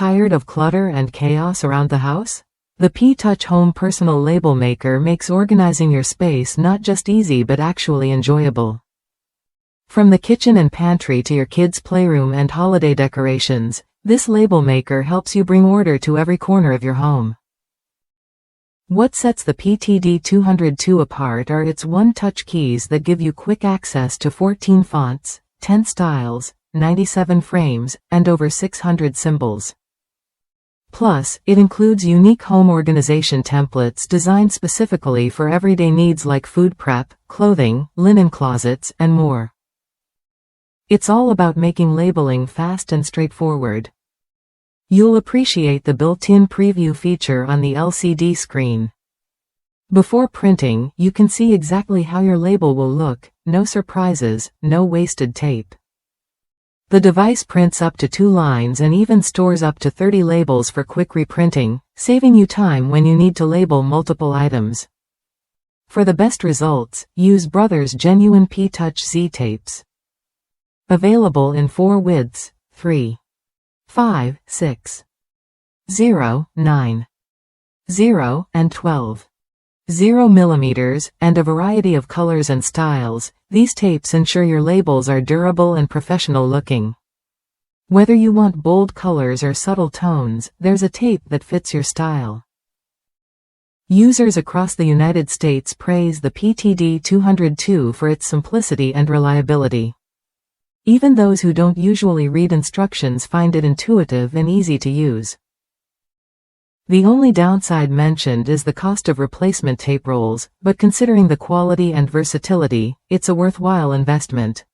Tired of clutter and chaos around the house? The PTouch Home Personal Label Maker makes organizing your space not just easy but actually enjoyable. From the kitchen and pantry to your kids' playroom and holiday decorations, this label maker helps you bring order to every corner of your home. What sets the PTouch apart are its one-touch keys that give you quick access to 14 fonts, 10 styles, 97 frames, and over 600 symbols. Plus, it includes unique home organization templates designed specifically for everyday needs like food prep, clothing, linen closets, and more. It's all about making labeling fast and straightforward. You'll appreciate the built-in preview feature on the LCD screen. Before printing, you can see exactly how your label will look, no surprises, no wasted tape. The device prints up to 2 lines and even stores up to 30 labels for quick reprinting, saving you time when you need to label multiple items. For the best results, use Brothers Genuine PTouch Z tapes. Available in 4 widths, 3, 5, 6, 0, 9, 0, and 12. 0 mm, and a variety of colors and styles, these tapes ensure your labels are durable and professional looking. Whether you want bold colors or subtle tones, there's a tape that fits your style. Users across the United States praise the PTouch for its simplicity and reliability. Even those who don't usually read instructions find it intuitive and easy to use. The only downside mentioned is the cost of replacement tape rolls, but considering the quality and versatility, it's a worthwhile investment.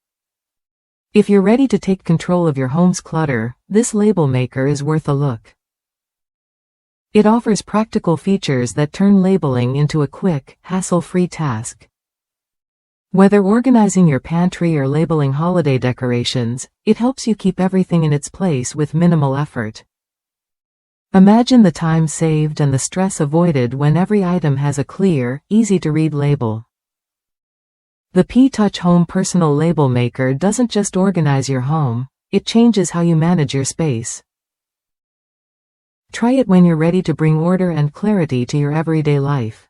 If you're ready to take control of your home's clutter, this label maker is worth a look. It offers practical features that turn labeling into a quick, hassle-free task. Whether organizing your pantry or labeling holiday decorations, it helps you keep everything in its place with minimal effort. Imagine the time saved and the stress avoided when every item has a clear, easy-to-read label. The PTouch Home Personal Label Maker doesn't just organize your home, it changes how you manage your space. Try it when you're ready to bring order and clarity to your everyday life.